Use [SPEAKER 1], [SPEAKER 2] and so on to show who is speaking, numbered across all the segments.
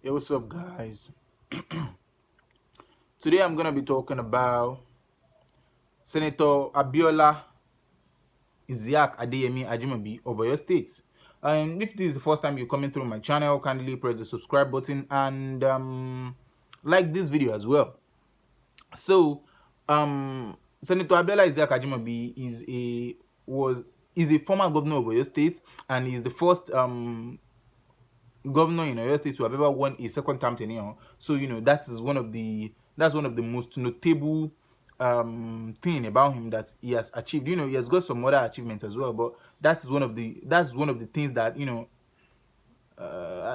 [SPEAKER 1] Hey, what's up, guys? Today I'm gonna be talking about Senator Abiola Adeyemi Ajimobi of Oyo State. And if this is the first time you're coming through my channel, kindly press the subscribe button and like this video as well. So, Senator Abiola Ajimobi is a former governor of Oyo State, and he's the first governor in Oyo State to have ever won a second term tenure. So that's one of the most notable thing about him that he has achieved. He has got some other achievements as well, but that's one of the things that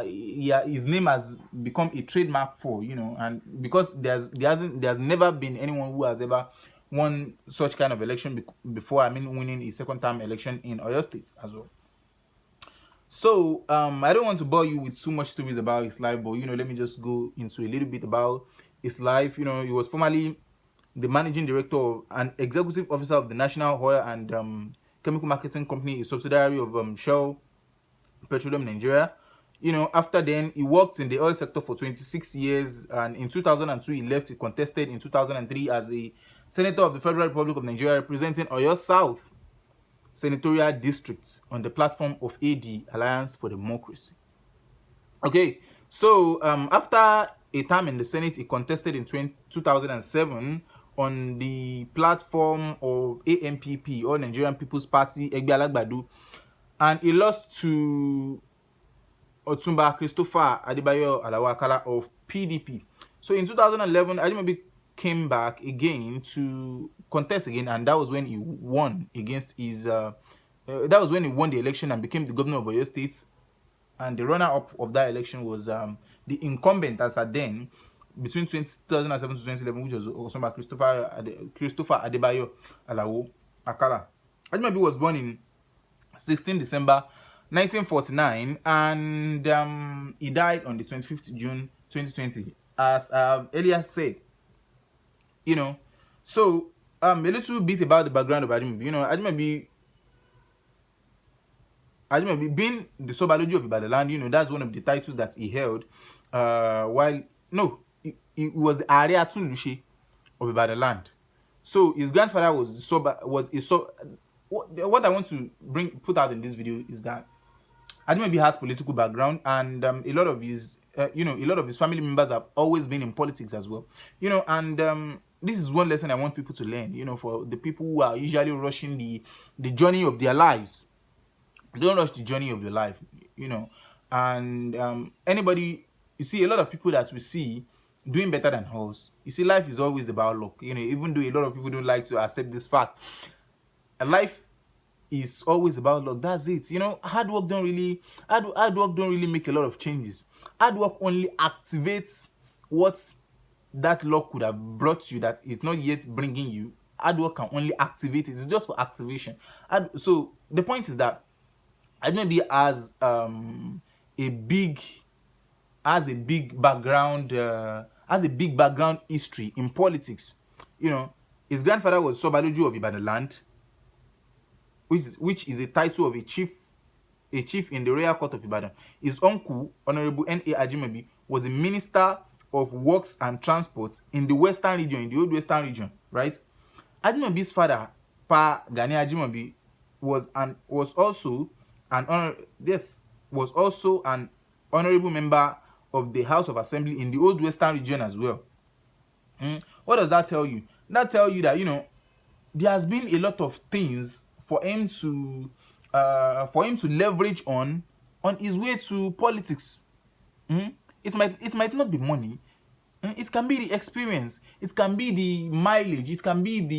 [SPEAKER 1] yeah, his name has become a trademark for, and because there's never been anyone who has ever won such kind of election before. I mean, winning a second term election in Oyo State as well. So I don't want to bore you with too much stories about his life, but let me just go into a little bit about his life. He was formerly the managing director and executive officer of the National Oil and Chemical Marketing Company, a subsidiary of Shell Petroleum Nigeria. After then, he worked in the oil sector for 26 years, and in 2002 he left. He contested in 2003 as a senator of the Federal Republic of Nigeria, representing Oyo South senatorial districts on the platform of AD, Alliance for Democracy. Okay, so after a term in the Senate, he contested in 2007 on the platform of AMPP, or Nigerian People's Party, Egbe, and he lost to Otumba Christopher Adebayo Alawakala of PDP. So in 2011, Ajimobi came back again to contest again, and that was when he won against his that was when he won the election and became the governor of Oyo State. And the runner-up of that election was the incumbent as at then, between 2007 to 2011, which was Otumba Christopher Adebayo Alawakala. Ajimobi was born in 16 December 1949, and he died on the 25th June 2020, as I've earlier said. So a little bit about the background of Ajimobi. Ajimobi being the Sobaloju of Ibadan land, that's one of the titles that he held. He was the Are Atunluse of Ibadan land. So his grandfather what I want to put out in this video is that Ajimobi has political background, and a lot of his family members have always been in politics as well. And this is one lesson I want people to learn. For the people who are usually rushing the journey of their lives, don't rush the journey of your life. And anybody, you see, a lot of people that we see doing better than us. You see, life is always about luck. Even though a lot of people don't like to accept this fact, life is always about luck. That's it. Hard work don't really make a lot of changes. Hard work only activates what that luck could have brought you that is not yet bringing you. Hard work can only activate it. It's just for activation. So the point is that Ajimobi has a big background history in politics. His grandfather was Sobaloju of Ibadan land, which is a title of a chief in the Royal Court of Ibadan. His uncle, Honorable N.A. Ajimobi, was a minister of works and transports in the Western region, in the old Western region, right? Ajimobi's father, Pa Gani Ajimobi, was also an honorable member of the House of Assembly in the old Western region as well. What does that tell you? That tells you that there has been a lot of things for him to leverage on his way to politics. It might not be money. It can be the experience. It can be the mileage. It can be the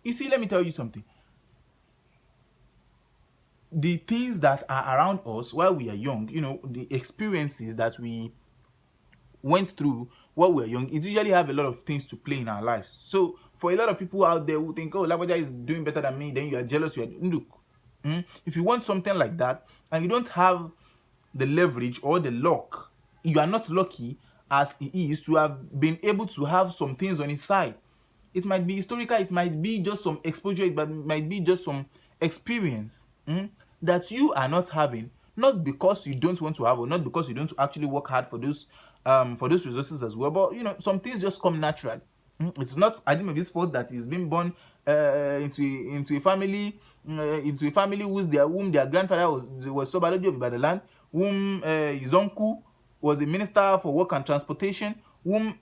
[SPEAKER 1] You see, let me tell you something. The things that are around us while we are young, the experiences that we went through while we are young, it usually have a lot of things to play in our lives. So for a lot of people out there who think, oh, Labaja is doing better than me, then you are jealous. Look, if you want something like that and you don't have the leverage or the luck, you are not lucky as he is to have been able to have some things on his side. It might be historical, it might be just some exposure, it might be just some experience that you are not having, not because you don't want to have, or not because you don't actually work hard for those resources as well, but some things just come natural. It's not Ajimobi's fault that he's been born into a family whom their grandfather was Sobaloji of Ibadan, whom his uncle was a minister for work and transportation, whom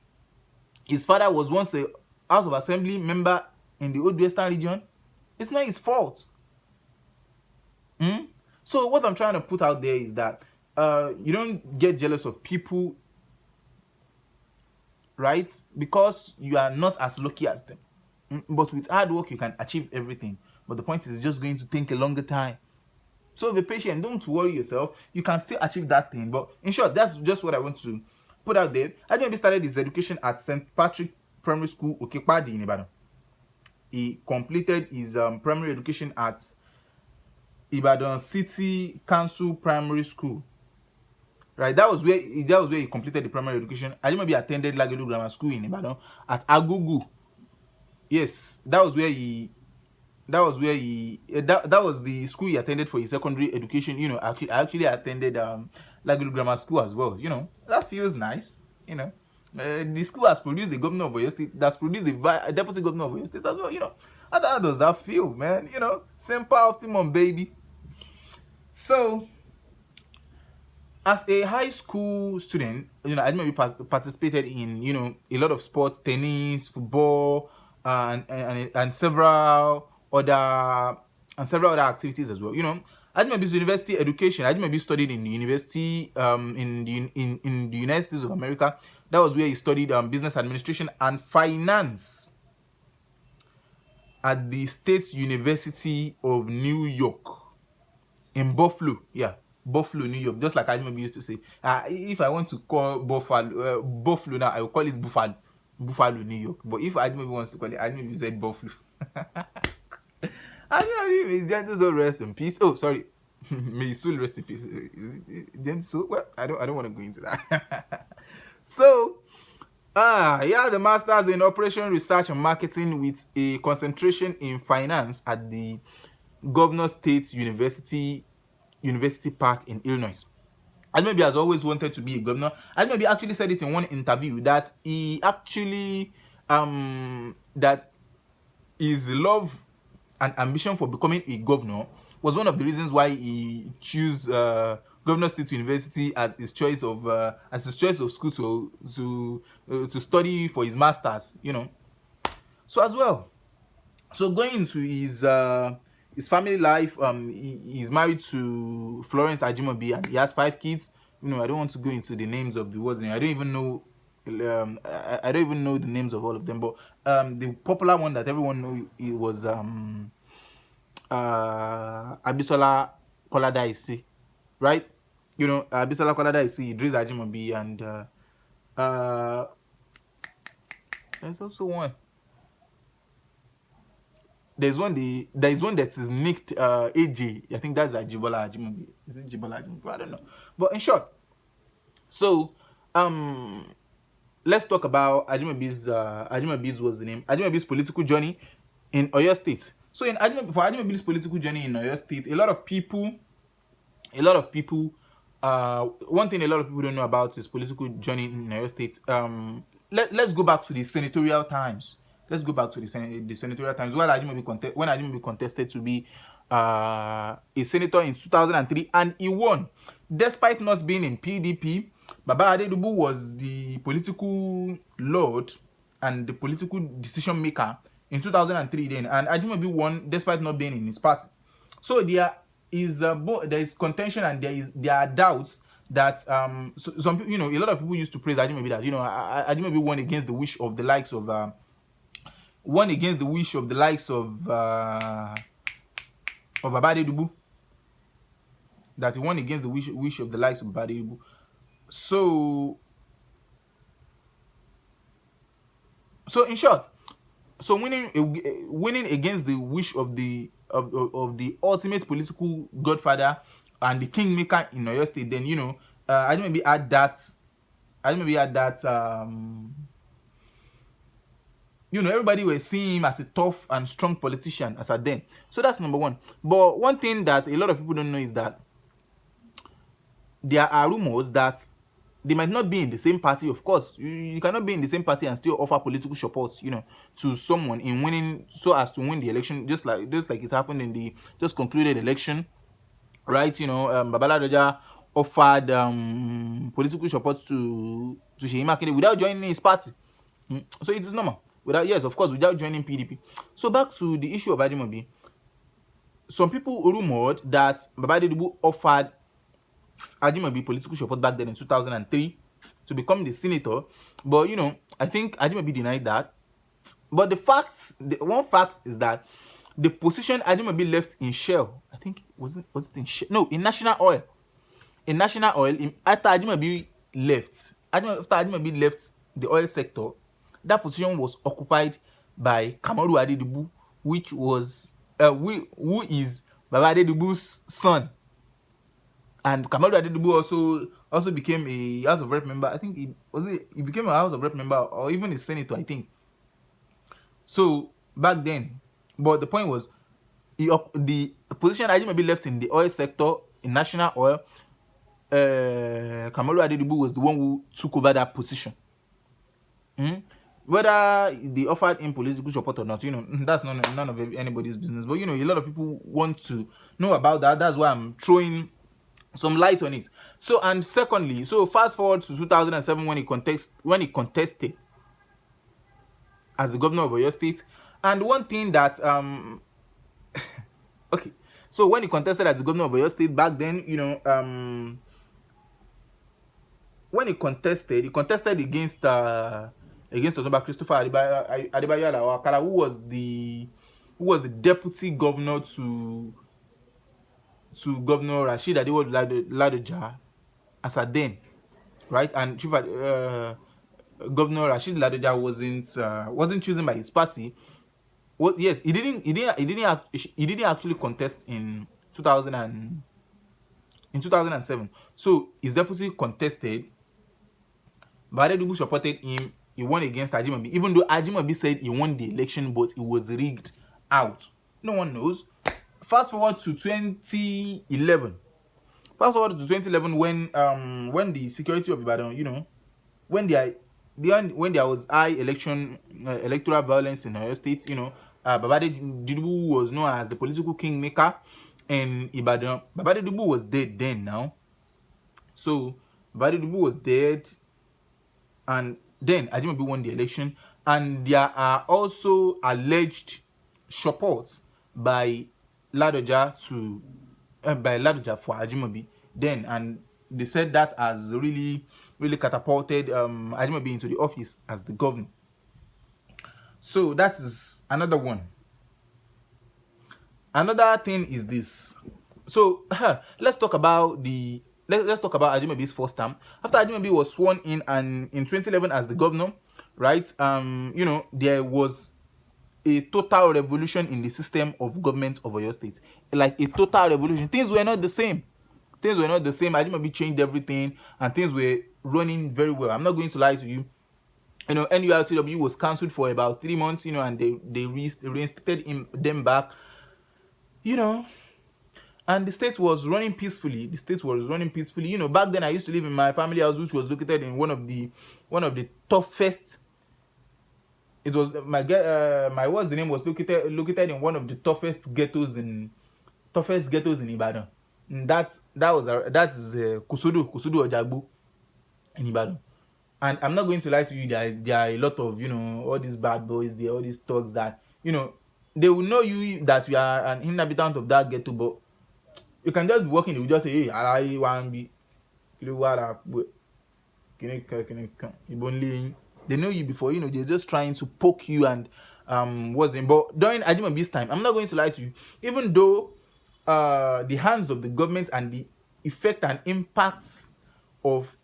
[SPEAKER 1] his father was once a House of Assembly member in the Old Western region. It's not his fault. So what I'm trying to put out there is that you don't get jealous of people, right? Because you are not as lucky as them. But with hard work, you can achieve everything. But the point is, it's just going to take a longer time. So be patient. Don't worry yourself. You can still achieve that thing. But in short, that's just what I want to put out there. Ajimobi started his education at St. Patrick Primary School, Okepadi in Ibadan. He completed his primary education at Ibadan City Council Primary School. Right, that was where he completed the primary education. Ajimobi attended Lagelu Grammar School in Ibadan at Agugu. Yes, that was the school he attended for his secondary education. I actually attended Lagelu Grammar School as well. That feels nice. The school has produced the governor of Oyo State, that's produced the deputy governor of Oyo State as well. How does that feel, man? Semper optimum, baby. So, as a high school student, Ajimobi participated in a lot of sports, tennis, football, and several other activities as well. Ajimobi's university education. Ajimobi studied in the university in the United States of America. That was where he studied business administration and finance at the State University of New York in Buffalo. Yeah, Buffalo, New York. Just like Ajimobi used to say, if I want to call Buffalo now, I will call it Buffalo, New York. But if Ajimobi wants to call it, Ajimobi said Buffalo. Ajimobi, his gentle soul rest in peace. Oh, sorry. May his soul rest in peace. Gentle soul? Well, I don't want to go into that. So, he had a master's in operation research and marketing with a concentration in finance at the Governor State University Park in Illinois. Ajimobi has always wanted to be a governor. Ajimobi actually said it in one interview that he actually that his love and ambition for becoming a governor was one of the reasons why he chose Governor State University as his choice of school to study for his masters. So as well. So going into his family life, he's married to Florence Ajimobi and he has 5 kids. I don't want to go into the names of the words. I don't even know. I don't even know the names of all of them. But the popular one that everyone knew it was Abisola Koladaisi, right? Abisola Koladaisi, Idris Ajimobi, and there's also one. There is one that is nicked AJ. I think that's Abiola Adeyemi. Is it Abiola Adeyemi? I don't know. But in short, so let's talk about Ajimobi's what's the name? Ajimobi's political journey in Oyo State. So for Ajimobi's political journey in Oyo State, a lot of people one thing a lot of people don't know about his political journey in Oyo State. Let's go back to the senatorial times. Let's go back to the senatorial times when Ajimobi contested to be a senator in 2003 and he won. Despite not being in PDP, Baba Adedubu was the political lord and the political decision maker in 2003 then, and Ajimobi won despite not being in his party. So there is contention and there are doubts that some people, a lot of people used to praise Ajimobi that Ajimobi won against the wish of the likes of Baba Adedubu. That he won against the wish of the likes of Baba Adedubu. So in short, winning against the wish of the ultimate political godfather and the kingmaker in Oyo State, then Ajimobi had that everybody were seeing him as a tough and strong politician as at then. So that's number one. But one thing that a lot of people don't know is that there are rumors that they might not be in the same party. Of course, you cannot be in the same party and still offer political support, to someone in winning, so as to win the election, just like it happened in the just concluded election, right? Babala Doja offered political support to Sheyi Makinde without joining his party. So it is normal. Yes, of course, without joining PDP. So back to the issue of Ajimobi. Some people rumored that Baba Adedibu offered Ajimobi political support back then in 2003 to become the senator, but I think Ajimobi denied that. But the one fact is that the position Ajimobi left in Shell, I think was it in Shell? No, in National Oil. In National Oil, after Ajimobi left the oil sector, that position was occupied by Kamaru Adedibu, which was who is Baba Adedibu's son. And Kamaru Adedibu also became a House of Rep member. I think he became a House of Rep member, or even a senator, I think. So back then, but the point was, the position Ajimobi left in the oil sector in National Oil, Kamaru Adedibu was the one who took over that position. Whether they offered him political support or not, that's none of anybody's business. But a lot of people want to know about that. That's why I'm throwing some light on it. So, and secondly, fast forward to 2007 when he contested as the governor of Oyo State. And one thing that okay, so when he contested as the governor of Oyo State back then, when he contested against Otumba Christopher Adebayo Alao-Akala, who was the deputy governor to Governor Rashid Ladoja as a then, right? And Governor Rashid Ladoja wasn't chosen by his party. Well, yes, he didn't actually contest in 2007. So his deputy contested, but Adedibu supported him. He won against Ajimobi, even though Ajimobi said he won the election, but it was rigged out. No one knows. Fast forward to 2011. When the security of Ibadan, when there was high electoral violence in Oyo State, Baba Adedibu was known as the political kingmaker in Ibadan. Baba Adedibu was dead then now. So Baba Adedibu was dead, and then Ajimobi won the election, and there are also alleged supports by Ladoja for Ajimobi then, and they said that has really catapulted Ajimobi into the office as the governor. So that is another one. Another thing is this. So let's talk about Ajimobi's first term. After Ajimobi was sworn in and in 2011 as the governor, right? There was a total revolution in the system of government of Oyo State. Like a total revolution. Things were not the same. Ajimobi changed everything, and things were running very well. I'm not going to lie to you. NURTW was cancelled for about 3 months, and they reinstated them back, and the state was running peacefully. Back then I used to live in my family house, which was located in one of the toughest. It was my what's the name was located in one of the toughest ghettos in Ibadan. And that is Kusudu Ojagbo in Ibadan. And I'm not going to lie to you guys, there are a lot of all these bad boys there, all these thugs that they will know you that you are an inhabitant of that ghetto, but you can just be walking, they will just say, hey, I want to be they know you before, they're just trying to poke you and what's the name. But during Ajimobi's time, I'm not going to lie to you, even though the hands of the government and the effect and impact of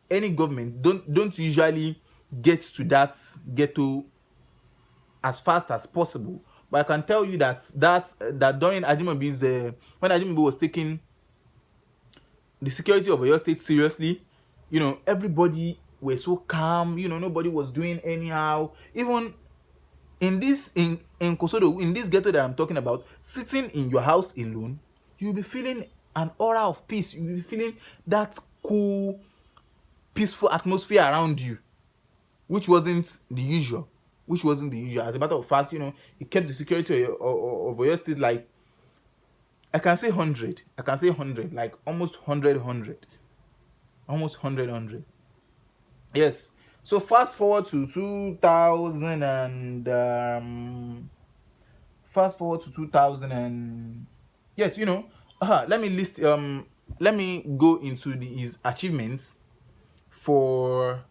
[SPEAKER 1] any government don't usually get to that ghetto as fast as possible. But I can tell you that during Ajimobi's when Ajimobi was taking the security of Oyo State seriously, everybody were so calm, nobody was doing anyhow. Even in Kosodo, in this ghetto that I'm talking about, sitting in your house alone, you'll be feeling an aura of peace. You'll be feeling that cool, peaceful atmosphere around you, which wasn't the usual. As a matter of fact, it kept the security of Oyo State like, I can say 100. Like almost 100. Almost 100. Yes. So fast forward to 2000 and fast forward to 2000 and yes, let me go into his achievements for